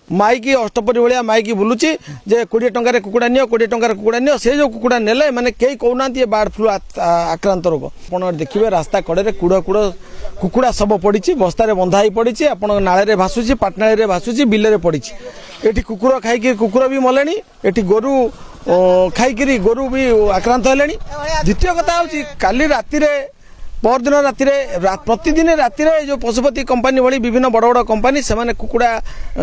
Mikey अष्टपरी भाया Mikey बुलूची जे 20 टंकार कुकुड़ा neo 20 टंकार कुकुड़ा neo से जो कुकुड़ा नेले माने कई कहना बार्ड फ्लू आक्रांत रोग आप देखिए रास्ता कड़े कूड़ कूड़ कुकुड़ा सब पड़ी बस्तार बंधा पड़ी आप नाले भासुची पाटनाड़ी भासुची बिल पड़ी ये कुकुर खाई कुकुर भी मले ये गोरु खाई गोरु भी आक्रांत है। द्वितीय कथा हूँ काली राति परदिन राति प्रतिदिन राति जो पशुपति कंपानी भली विभिन्न बड़ बड़ कंपानी से कुकुड़ा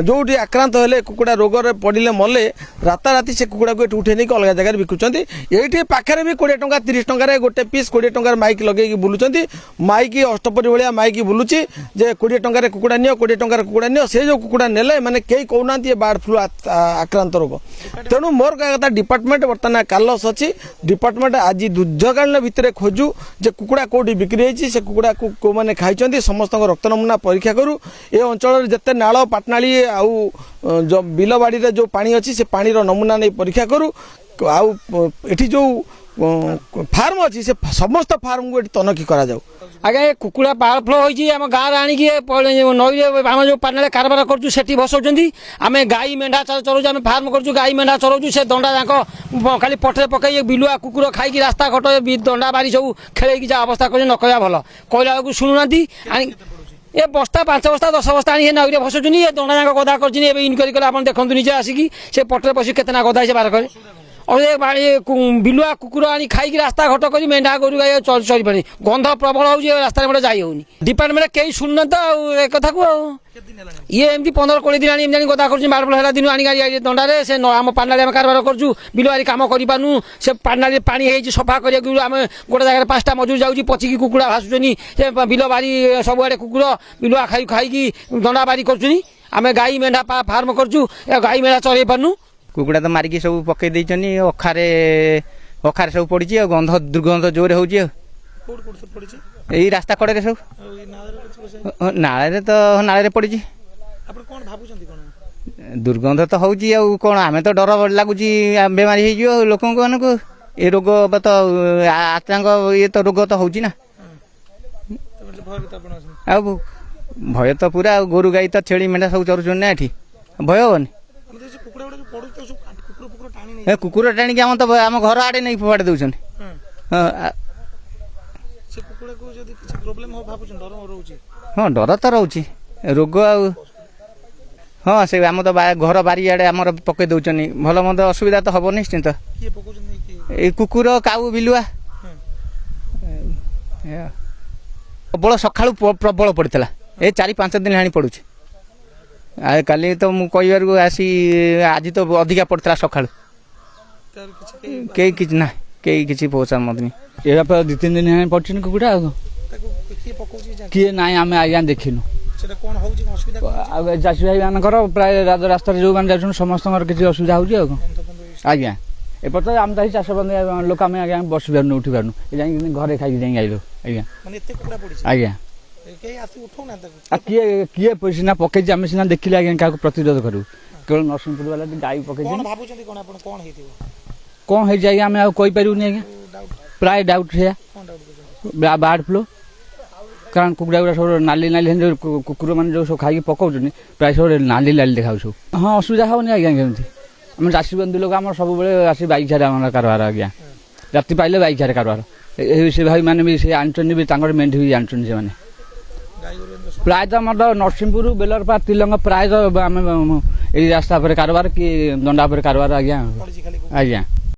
जो आक्रांत हेले कुकुड़ा रोग पड़े मले राताराति से कुकुड़ा को उठे नहीं अलग जगह बिकुंट ये पाखे भी 20 टंका 30 टंकार गोटे पीस 20 टंकार माइक लगे बुलूं माइकी अष्टपरी भाया माइकी बुलूची जे 20 टंकार कुकुड़ा नियो 20 टंकार कुकुड़ा नियो से जो कुकुड़ा नेले माने कई कहना बार्ड फ्लू आक्रांत रोग तेणु मोर कह कथा डिपार्टमेंट बर्तमान कालस अच्छी डिपार्टमेंट आज युद्धकालीन भितर खोजु जे कुकुड़ा कौटी बिक्री से कुकुड़ा को मैंने खाई समस्त रक्त नमूना परीक्षा करूँ ये अंचल जिते नाल पाटनाड़ी आउ जो बिल बाड़ी जो पानी अच्छी से पानी नमूना नहीं परीक्षा करूँ आउ जो फार्म अच्छी से समस्त फार्म को तनखी करा जाऊ। आगे कुकुड़ा बार्ड फ्लू होती आम गाँव आणिकी नई आम जो पानी कारबार करी भसौं आम गाई मेढ़ा चलाऊ आम फार्म करूँ गाई मेढ़ा चलाऊ से दंडा जाक खाली पटे पकई बिलुआ कुकुर खाई रास्ता घट दंडा बारी सब खेल जा अवस्था कर न कह भल कहला बेलू शुणुना ये बस्ता 5 बस्ता 10 बस्ता आनी नई भसौं ये दंडा जाक गदा कर इनक्वारी कले आप देखते निजे आसिकी से पटे बस केतना गदा से बार करे और ये बिलुआ कुकुर आनी खाई रास्ता घट कर मेढ़ा गोरु गाई चढ़ी पानी गंध प्रबल हो रास्ता में जाई होनी डिपार्टमेंट कई शुणुना तो कथा को ये एमती 15-20 दिन आनी गदा कर बार्ड फ्लू है दिन आनी दंडारे से आम पाटनाड़ी आम कारबार करूँ बिलुआरी कम करूँ से पाटनाड़ी पानी है सफा कर गोटे जगह 5टा मजूर जाऊँगी पचिकी कुकुड़ा भासुचनी से बिल बारी सबुआड़े कुकुर बिलुआ खाई दंडा बारी करें गाई मेढ़ा फार्म करूँ गाई मेढ़ा चल पार्नु कुकुड़ा तो मारिकी सब पकई अखारे अखारे सब पड़ी गंध दुर्गंध जोर हो रास्ता कड़े सब नाले तो नाले पड़ी दुर्गंध तो हूँ कौन आम तो डर लगुच बेमारी हो लोक मानक ये रोग तो आतंक ये तो रोग तो हूँ ना भय तो पूरा गोरु गाई तो छेली मेढ़ा सब चरुचन ना ये भय हेनी कुकुर टाणी आम तो आम घर आड़े नहीं फोपाड़ी दौरान हाँ डर तो रोचे रोग हाँ से आम तो घर बारी आड़े आम पकई दौरान भल मत असुविधा तो हम निश्चिंत ये कुकुर काऊ बिलुआ प्रबल सका प्रबल पड़ता ये 4-5 दिन है पड़ू काली तो मु कह आसी आज तो अधिका पड़ता सका कई किसी ना कई किसी पोषा मत नहीं ये 2-3 दिन है पड़े कुकुड़ा किए ना आम आज्ञा देखिनु चाषी भाई मानकर प्राय रास्ता जो मैंने जाऊँ समस्त किसी असुविधा हो आज्ञा एपर तो आम चाष बंद लोक आम आज्ञा बस पार्न उठी पार्न घरे खाई आइल आज्ञा आज्ञा किए किए सीना पकई आम सीना देखिले आज्ञा क्या प्रतिरोध करूँ केवल नरसिंहपुर वाला गाई पकई कौन है आज्ञा आम आईपारूनी आज्ञा प्राय डाउट है बार्ड फ्लू कारण कुकुड़ा गुड़ा सब नाली नाली कुकुर मैंने जो सब खाई पकाउन प्राय सब नाली नाली देखा सब हाँ असुविधा होनी आज्ञा केमती आम चाषी बंधु लोक आम सब आसी बाइक छाड़े आम कारबार आज्ञा राति पाइले बाइक छाड़े कारबार से भाई मैंने भी से आनी भी मेढ़ी भी आनी से मैंने प्रायतः आम नरसिंहपुर बेलरपा तिलंग प्रायतः आम रास्ता पर कारबार कि दंडा पर कारबार आज्ञा आज्ञा